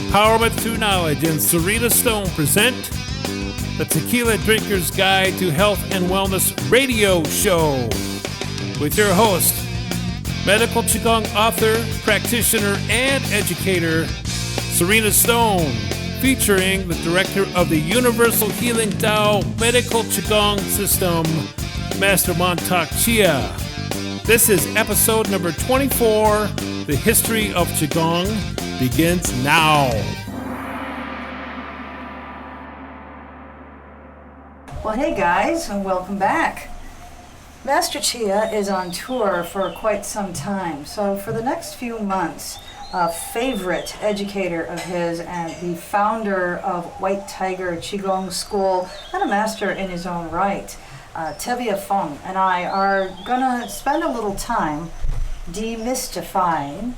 Empowerment Through Knowledge and Sarina Stone present the Tequila Drinker's Guide to Health and Wellness radio show with your host, medical Qigong author, practitioner, and educator, Sarina Stone, featuring the director of the Universal Healing Tao Medical Qigong System, Master Mantak Chia. This is episode number 24. The History of Qigong begins now. Well, hey guys, and welcome back. Master Chia is on tour for quite some time, so for the next few months, a favorite educator of his and the founder of White Tiger QiGong School and a master in his own right, Tevia Feng and I are gonna spend a little time demystifying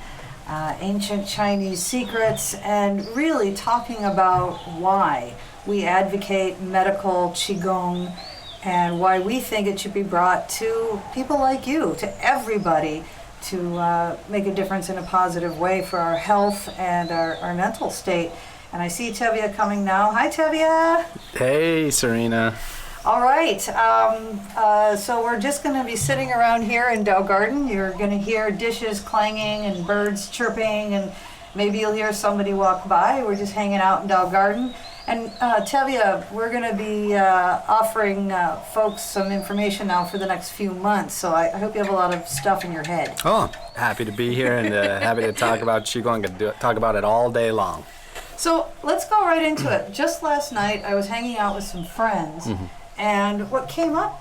ancient Chinese secrets and really talking about why we advocate medical Qigong and why we think it should be brought to people like you, to everybody, to make a difference in a positive way for our health and our mental state. And I see Tevia coming now. Hi, Tevia. Hey, Sarina. All right, so we're just going to be sitting around here in Dao Garden. You're going to hear dishes clanging and birds chirping, and maybe you'll hear somebody walk by. We're just hanging out in Dao Garden. And Tevia, we're going to be offering folks some information now for the next few months, so I hope you have a lot of stuff in your head. Oh, happy to be here and happy to talk about Qigong and talk about it all day long. So let's go right into it. Just last night, I was hanging out with some friends. Mm-hmm. And what came up,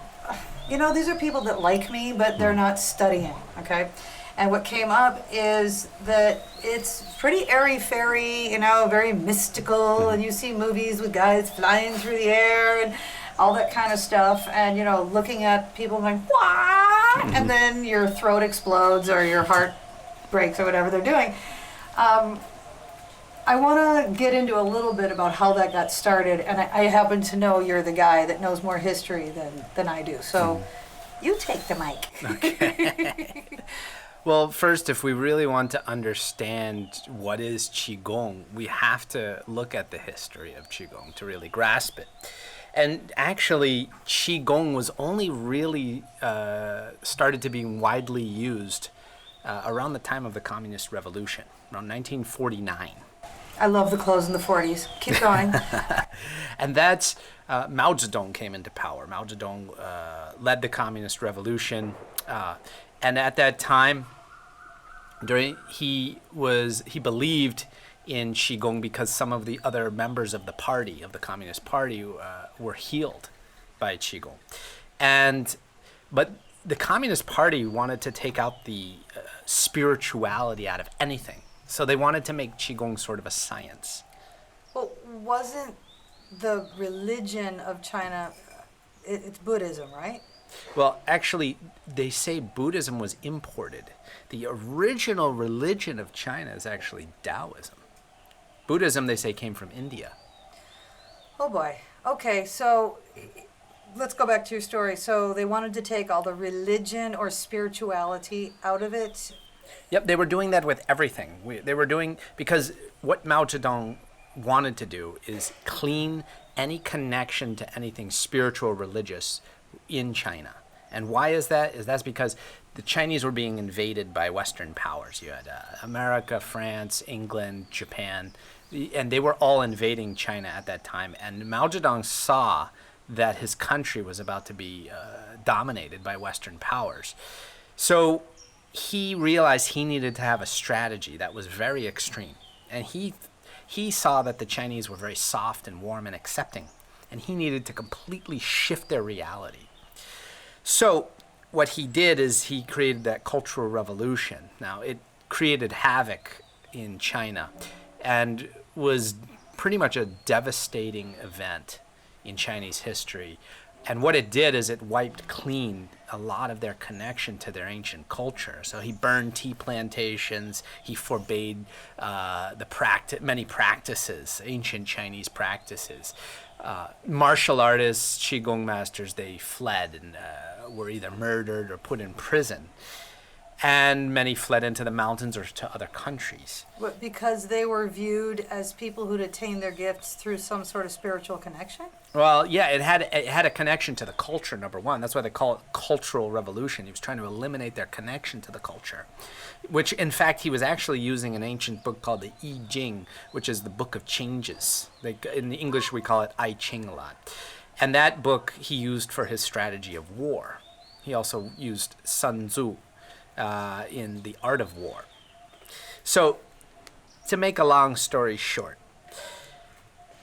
you know, these are people that like me, but they're not studying, okay? And what came up is that it's pretty airy-fairy, you know, very mystical, and you see movies with guys flying through the air and all that kind of stuff, and, you know, looking at people going, what? And then your throat explodes or your heart breaks or whatever they're doing. I want to get into a little bit about how that got started, and I happen to know you're the guy that knows more history than I do, so you take the mic. Okay. Well, first, if we really want to understand what is Qigong, we have to look at the history of Qigong to really grasp it. And actually, Qigong was only really started to be widely used around the time of the Communist Revolution, around 1949. I love the clothes in the 40s. Keep going. And that's Mao Zedong came into power. Mao Zedong led the Communist Revolution, and at that time, he believed in Qigong because some of the other members of the party, of the Communist Party, were healed by Qigong, but the Communist Party wanted to take out the spirituality out of anything. So they wanted to make Qigong sort of a science. Well, wasn't the religion of China, it's Buddhism, right? Well, actually, they say Buddhism was imported. The original religion of China is actually Taoism. Buddhism, they say, came from India. Oh boy. Okay, so let's go back to your story. So they wanted to take all the religion or spirituality out of it. Yep, they were doing that with everything. Because what Mao Zedong wanted to do is clean any connection to anything spiritual or religious in China. And why is that? That's because the Chinese were being invaded by Western powers. You had America, France, England, Japan, and they were all invading China at that time. And Mao Zedong saw that his country was about to be dominated by Western powers. So he realized he needed to have a strategy that was very extreme. And he saw that the Chinese were very soft and warm and accepting. And he needed to completely shift their reality. So what he did is he created that Cultural Revolution. Now, it created havoc in China and was pretty much a devastating event in Chinese history. And what it did is it wiped clean a lot of their connection to their ancient culture. So he burned tea plantations. He forbade many practices, ancient Chinese practices. Martial artists, Qigong masters, they fled and were either murdered or put in prison. and many fled into the mountains or to other countries. But because they were viewed as people who'd attained their gifts through some sort of spiritual connection? Well, yeah, it had a connection to the culture, number one. That's why they call it cultural revolution. He was trying to eliminate their connection to the culture, which, in fact, he was actually using an ancient book called the I Ching, which is the Book of Changes. In English, we call it I Ching a lot. And that book he used for his strategy of war. He also used Sun Tzu in The Art of War. So, to make a long story short,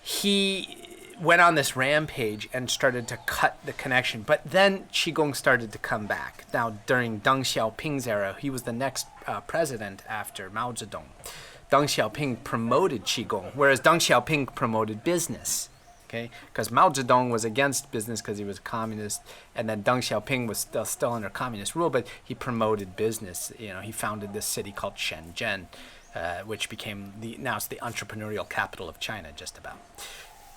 he went on this rampage and started to cut the connection. But then Qigong started to come back. Now, during Deng Xiaoping's era, he was the next president after Mao Zedong. Deng Xiaoping promoted Qigong, whereas Deng Xiaoping promoted business. Okay, because Mao Zedong was against business because he was a communist, and then Deng Xiaoping was still under communist rule, but he promoted business. He founded this city called Shenzhen, which became now it's the entrepreneurial capital of China, just about.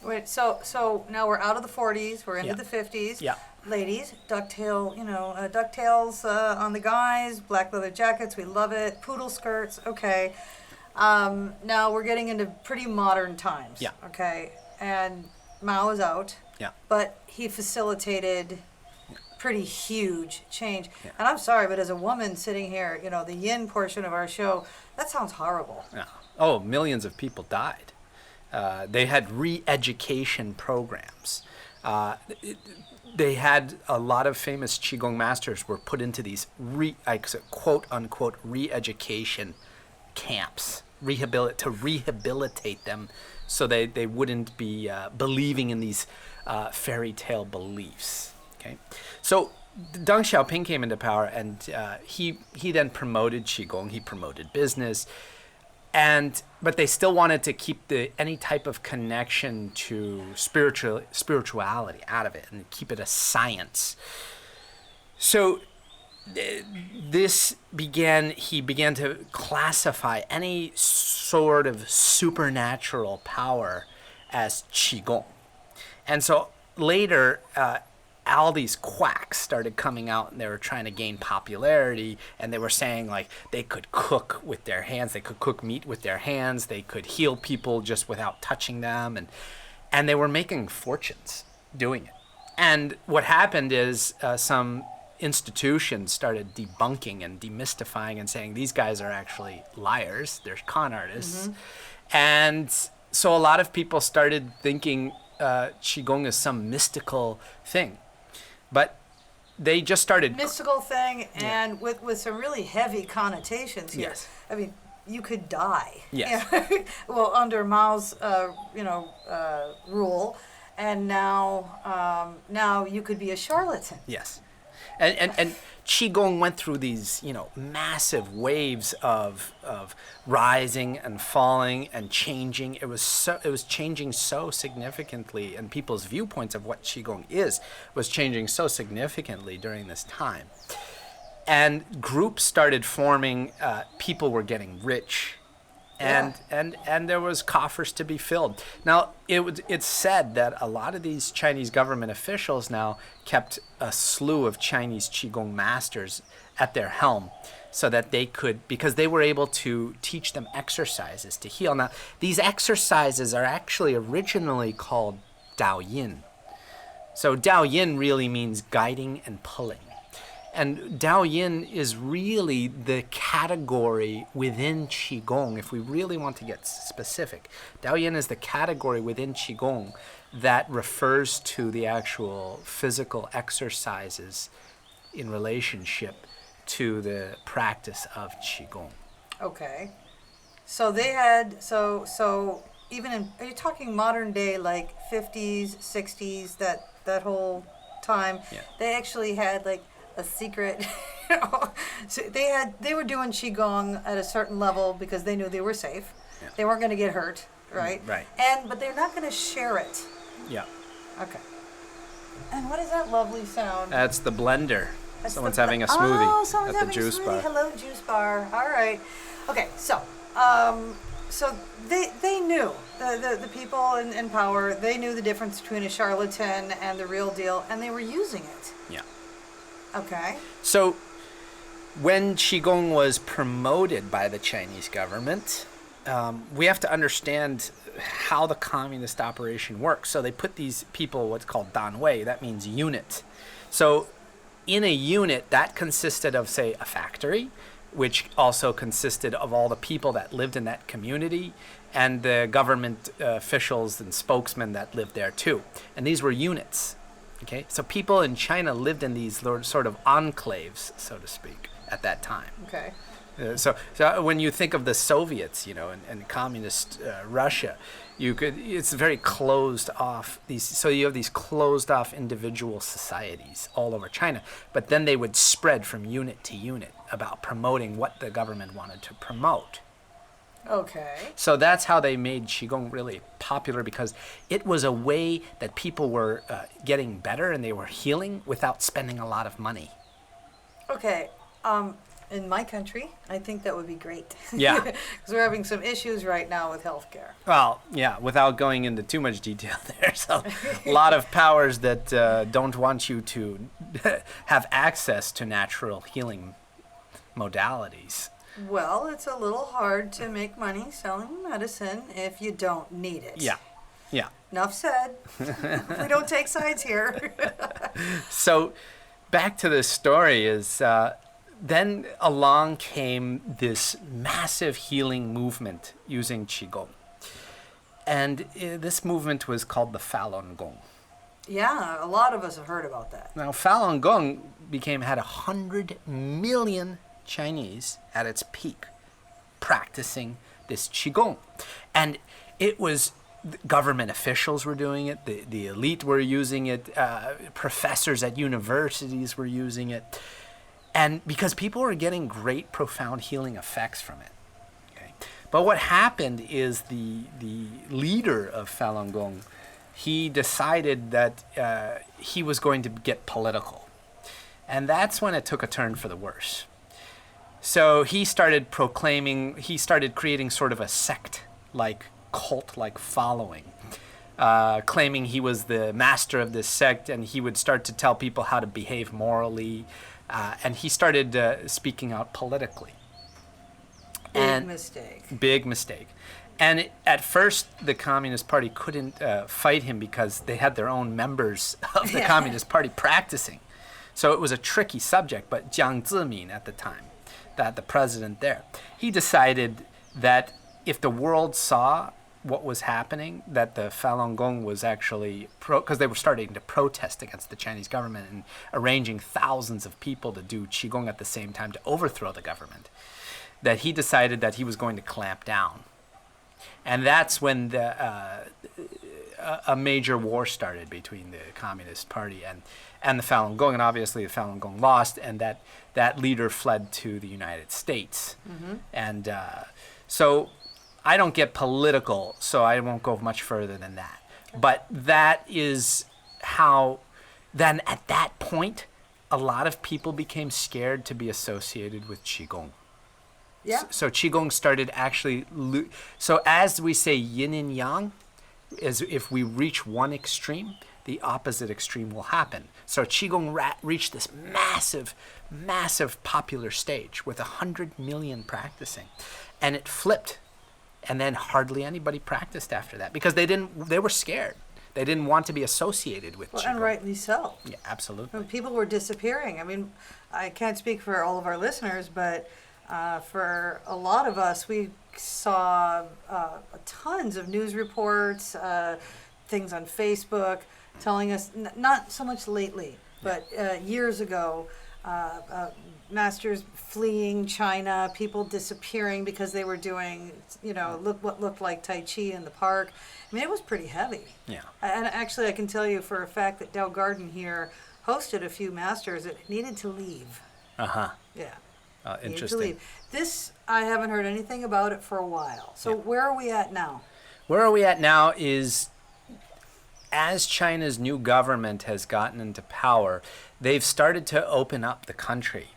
Wait, so now we're out of the 40s, we're into the 50s. Yeah. Ladies, ducktails on the guys, black leather jackets, we love it. Poodle skirts, okay. Now we're getting into pretty modern times. Yeah. Okay, and Mao is out. Yeah. But he facilitated pretty huge change. Yeah. And I'm sorry, but as a woman sitting here, the yin portion of our show, that sounds horrible. Yeah. Oh, millions of people died. They had re-education programs. They had a lot of famous Qigong masters were put into these quote-unquote re-education camps to rehabilitate them so they wouldn't be believing in these fairy tale beliefs. Okay, so Deng Xiaoping came into power, and he then promoted Qigong. He promoted business, but they still wanted to keep any type of connection to spirituality out of it and keep it a science. So he began to classify any sort of supernatural power as Qigong. And so later, all these quacks started coming out, and they were trying to gain popularity, and they were saying like they could cook with their hands, they could cook meat with their hands, they could heal people just without touching them, and they were making fortunes doing it. And what happened is some institutions started debunking and demystifying and saying these guys are actually liars, they're con artists. And so a lot of people started thinking Qigong is some mystical thing. But they just started... Mystical thing, and with some really heavy connotations here. Yes. I mean, you could die. Yes. Well, under Mao's, rule, and now you could be a charlatan. Yes. And Qigong went through these, massive waves of rising and falling and changing. It was changing so significantly, and people's viewpoints of what Qigong was changing so significantly during this time. And groups started forming. People were getting rich, and there was coffers to be filled. Now it's said that a lot of these Chinese government officials now kept a slew of Chinese Qigong masters at their helm, so that they could, because they were able to teach them exercises to heal. Now these exercises are actually originally called Dao Yin. So Dao Yin really means guiding and pulling. And Dao Yin is really the category within Qigong. If we really want to get specific, Dao Yin is the category within Qigong that refers to the actual physical exercises in relationship to the practice of Qigong. Okay. So they had, so even in, are you talking modern day, like 50s, 60s, that whole time? Yeah. They actually had like a secret, so they were doing Qigong at a certain level because they knew they were safe. Yeah. They weren't going to get hurt, right? Right. But they're not going to share it. Yeah. Okay. And what is that lovely sound? That's the blender. That's Someone's having a smoothie someone's at the having juice a smoothie. bar. Hello, juice bar. All right. Okay, so they knew, the people in power, they knew the difference between a charlatan and the real deal, and they were using it. Yeah. Okay. So when Qigong was promoted by the Chinese government, we have to understand how the communist operation works. So they put these people what's called danwei, that means unit. So in a unit, that consisted of, say, a factory, which also consisted of all the people that lived in that community and the government officials and spokesmen that lived there too. And these were units. Okay, so people in China lived in these sort of enclaves, so to speak, at that time. Okay. So when you think of the Soviets, and communist Russia, it's very closed off. So you have these closed off individual societies all over China, but then they would spread from unit to unit about promoting what the government wanted to promote. Okay. So that's how they made Qigong really popular, because it was a way that people were getting better and they were healing without spending a lot of money. Okay. In my country, I think that would be great. Yeah. Because we're having some issues right now with healthcare. Well, yeah, without going into too much detail, there's a lot of powers that don't want you to have access to natural healing modalities. Well, it's a little hard to make money selling medicine if you don't need it. Yeah. Enough said. We don't take sides here. So back to the story is... then along came this massive healing movement using Qigong. And this movement was called the Falun Gong. Yeah, a lot of us have heard about that. Now, Falun Gong had 100 million Chinese at its peak practicing this Qigong. And it was... government officials were doing it, the elite were using it, professors at universities were using it. And because people were getting great, profound healing effects from it. Okay? But what happened is the leader of Falun Gong, he decided that he was going to get political. And that's when it took a turn for the worse. So he started creating sort of a sect-like, cult-like following, claiming he was the master of this sect, and he would start to tell people how to behave morally. And he started speaking out politically. Big mistake. And at first, the Communist Party couldn't fight him because they had their own members of the Communist Party practicing. So it was a tricky subject. But Jiang Zemin at the time, the president there, he decided that if the world saw what was happening, that the Falun Gong was actually, because they were starting to protest against the Chinese government and arranging thousands of people to do Qigong at the same time to overthrow the government, that he decided that he was going to clamp down. And that's when a major war started between the Communist Party and the Falun Gong, and obviously the Falun Gong lost, and that leader fled to the United States. Mm-hmm. And so I don't get political, so I won't go much further than that. Okay. But that is how, then at that point, a lot of people became scared to be associated with Qigong. Yeah. So Qigong started actually, so as we say yin and yang, is if we reach one extreme, the opposite extreme will happen. So Qigong reached this massive, massive popular stage with 100 million practicing. And it flipped. And then hardly anybody practiced after that because they were scared. They didn't want to be associated with Qigong. And rightly so. Yeah, absolutely. People were disappearing. I mean, I can't speak for all of our listeners, but for a lot of us, we saw tons of news reports, things on Facebook telling us, not so much lately, but years ago, masters fleeing China, people disappearing because they were doing, what looked like Tai Chi in the park. I mean, it was pretty heavy. Yeah. And actually, I can tell you for a fact that Dow Garden here hosted a few masters that needed to leave. Uh-huh. Yeah. Interesting. To leave. This, I haven't heard anything about it for a while. So where are we at now? Where are we at now is, as China's new government has gotten into power, they've started to open up the country.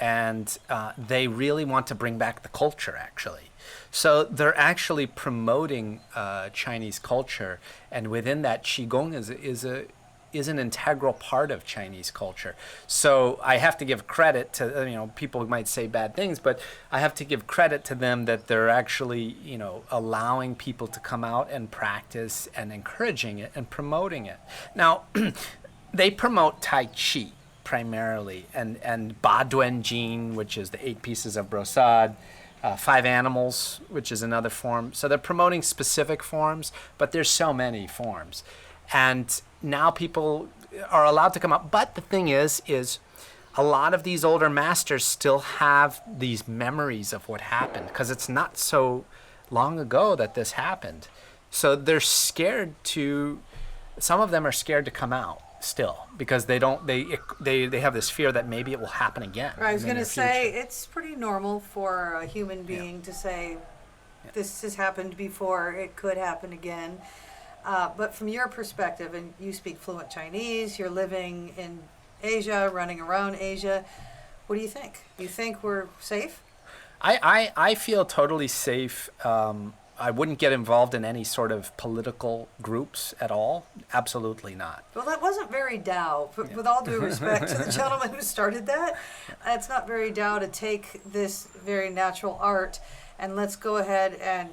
And they really want to bring back the culture, actually. So they're actually promoting Chinese culture. And within that, Qigong is an integral part of Chinese culture. So I have to give credit to, people might say bad things, but I have to give credit to them that they're actually, allowing people to come out and practice and encouraging it and promoting it. Now, they promote Tai Chi primarily, and Baduanjin, which is the 8 pieces of brosade, 5 animals, which is another form. So they're promoting specific forms, but there's so many forms. And now people are allowed to come up. But the thing is a lot of these older masters still have these memories of what happened, because it's not so long ago that this happened. So they're scared some of them are scared to come out still, because they have this fear that maybe it will happen again. I was going to say, it's pretty normal for a human being to say, this has happened before, it could happen again. But from your perspective, and you speak fluent Chinese, you're living in Asia, running around Asia, what do you think? Do you think we're safe? I feel totally safe. I wouldn't get involved in any sort of political groups at all. Absolutely not. Well, that wasn't very Tao. With all due respect to the gentleman who started that, it's not very Tao to take this very natural art and let's go ahead and,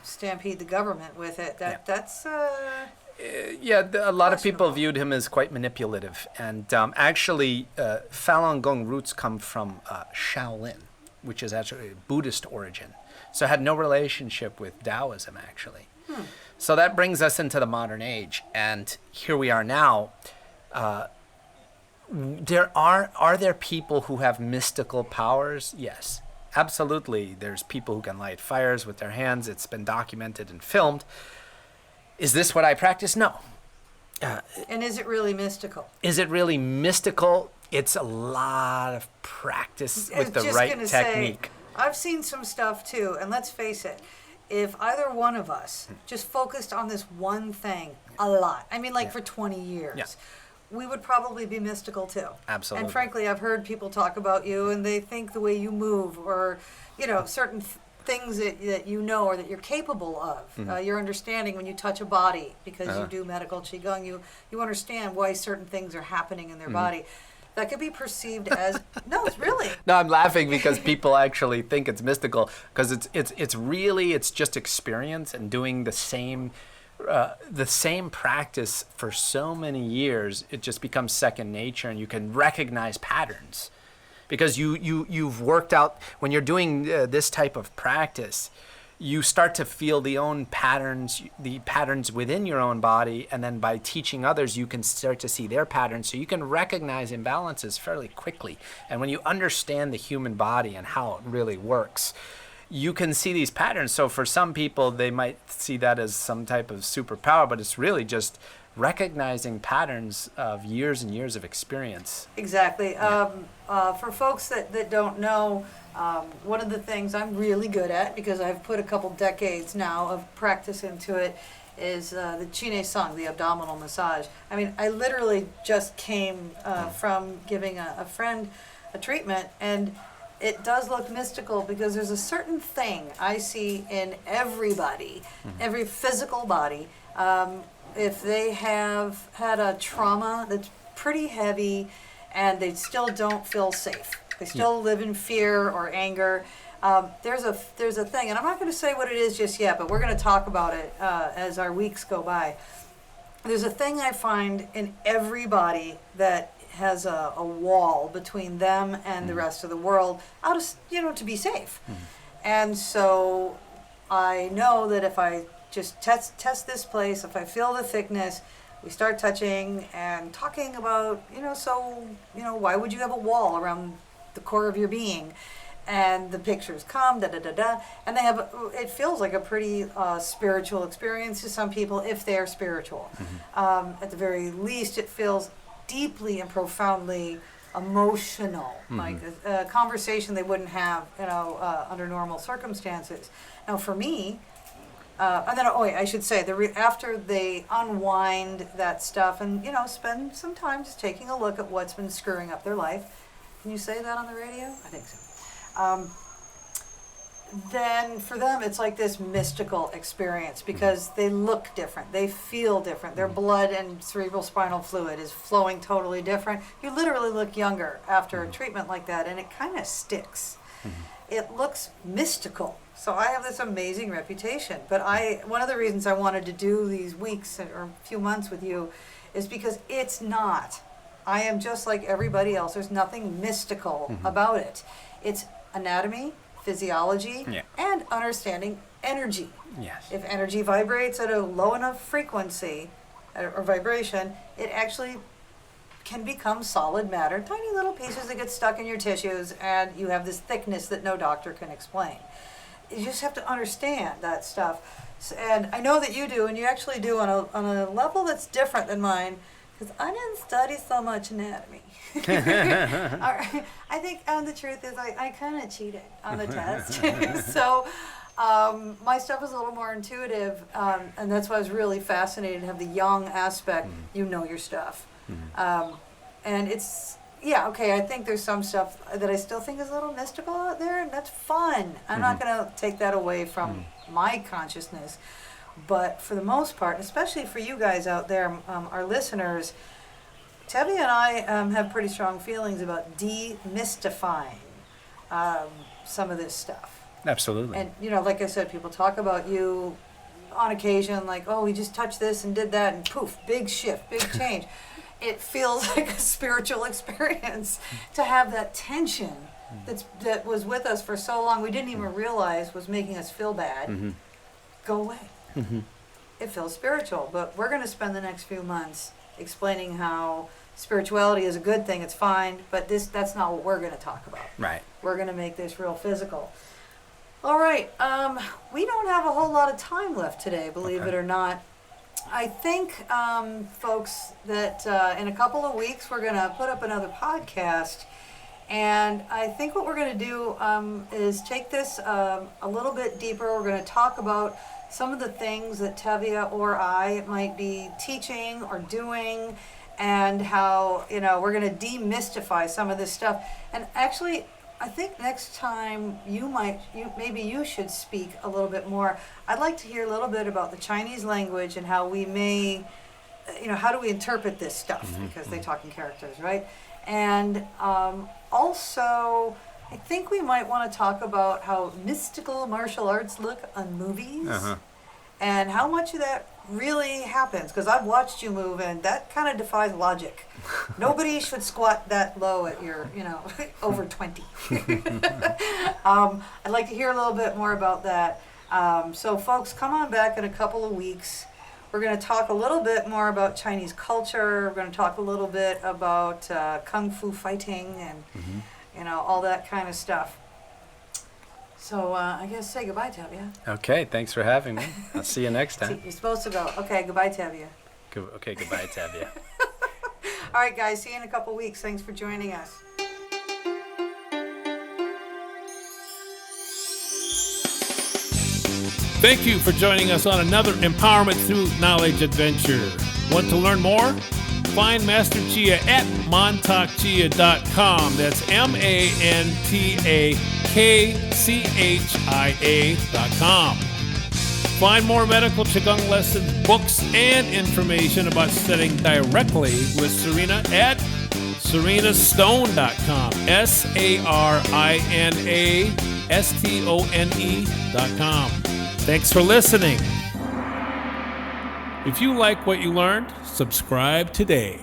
stampede the government with it. That's... a lot of people viewed him as quite manipulative. And actually, Falun Gong roots come from Shaolin, which is actually Buddhist origin. So it had no relationship with Taoism, actually. So that brings us into the modern age. And here we are now. Are there people who have mystical powers? Yes, absolutely. There's people who can light fires with their hands. It's been documented and filmed. Is this what I practice? No. And is it really mystical? Is it really mystical? It's a lot of practice with the right technique. I've seen some stuff too, and let's face it, if either one of us just focused on this one thing a lot, for 20 years, we would probably be mystical too. Absolutely. And frankly, I've heard people talk about you, and they think the way you move, or, certain things that you know or that you're capable of. Your understanding when you touch a body, because you do medical Qigong, you understand why certain things are happening in their body. That could be perceived as no, it's really. No, I'm laughing because people actually think it's mystical, because it's just experience and doing the same practice for so many years. It just becomes second nature, and you can recognize patterns, because you've worked out when you're doing this type of practice. You start to feel the patterns within your own body, and then by teaching others, you can start to see their patterns, so you can recognize imbalances fairly quickly. And when you understand the human body and how it really works, you can see these patterns. So for some people, they might see that as some type of superpower, but it's really just recognizing patterns of years and years of experience. Exactly. For folks that don't know, one of the things I'm really good at, because I've put a couple decades now of practice into it, is the Qine Sung, the abdominal massage. I literally just came from giving a friend a treatment, and it does look mystical, because there's a certain thing I see in everybody, every physical body. If they have had a trauma that's pretty heavy and they still don't feel safe, they still live in fear or anger, there's a thing, and I'm not going to say what it is just yet, but we're going to talk about it as our weeks go by. There's a thing I find in everybody that has a wall between them and the rest of the world, to be safe. And so I know that if I just test this place, if I feel the thickness, we start touching and talking about, why would you have a wall around the core of your being? And the pictures come, and they have, it feels like a pretty spiritual experience to some people, if they're spiritual. At the very least, it feels deeply and profoundly emotional, like a conversation they wouldn't have, under normal circumstances. Now, for me, and then, I should say, after they unwind that stuff and, spend some time just taking a look at what's been screwing up their life. Can you say that on the radio? I think so. then for them it's like this mystical experience because they look different, they feel different, their blood and cerebral spinal fluid is flowing totally different. You literally look younger after a treatment like that, and it kind of sticks. It looks mystical. So I have this amazing reputation, but one of the reasons I wanted to do these weeks or a few months with you is because it's not. I am just like everybody else. There's nothing mystical about it. It's anatomy, physiology, and understanding energy. Yes. If energy vibrates at a low enough frequency or vibration, it actually can become solid matter, tiny little pieces that get stuck in your tissues, and you have this thickness that no doctor can explain. You just have to understand that stuff. And I know that you do, and you actually do on a level that's different than mine, because I didn't study so much anatomy. I think the truth is I kind of cheated on the test. So my stuff is a little more intuitive, and that's why I was really fascinated to have the yang aspect. You know your stuff. And it's, I think there's some stuff that I still think is a little mystical out there, and that's fun. I'm not going to take that away from my consciousness. But for the most part, especially for you guys out there, our listeners, Tevia and I have pretty strong feelings about demystifying some of this stuff. Absolutely. And, like I said, people talk about you on occasion, like, oh, we just touched this and did that, and poof, big shift, big change. It feels like a spiritual experience to have that tension that was with us for so long we didn't even realize was making us feel bad go away. It feels spiritual, but we're going to spend the next few months explaining how spirituality is a good thing, it's fine, but that's not what we're going to talk about. Right. We're going to make this real physical. All right, we don't have a whole lot of time left today, believe it or not. I think, folks, that in a couple of weeks we're going to put up another podcast, and I think what we're going to do is take this a little bit deeper. We're going to talk about some of the things that Tevia or I might be teaching or doing, and how, we're going to demystify some of this stuff. And actually, I think next time maybe you should speak a little bit more. I'd like to hear a little bit about the Chinese language and how we may, how do we interpret this stuff, because they talk in characters, right? And also, I think we might want to talk about how mystical martial arts look on movies, and how much of that really happens, because I've watched you move, and that kind of defies logic. Nobody should squat that low at your, over 20. I'd like to hear a little bit more about that. So folks, come on back in a couple of weeks. We're going to talk a little bit more about Chinese culture. We're going to talk a little bit about kung fu fighting and all that kind of stuff. So I guess say goodbye, Tevia. Okay, thanks for having me. I'll see you next time. You're supposed to go. Okay, goodbye, Tevia. Okay, goodbye, Tevia. All right, guys, see you in a couple weeks. Thanks for joining us. Thank you for joining us on another Empowerment Through Knowledge adventure. Want to learn more? Find Master Chia at mantakchia.com. That's mantakchia.com. Find more medical Qigong lessons, books, and information about studying directly with Sarina at sarinastone.com. sarinastone.com. Thanks for listening. If you like what you learned, subscribe today.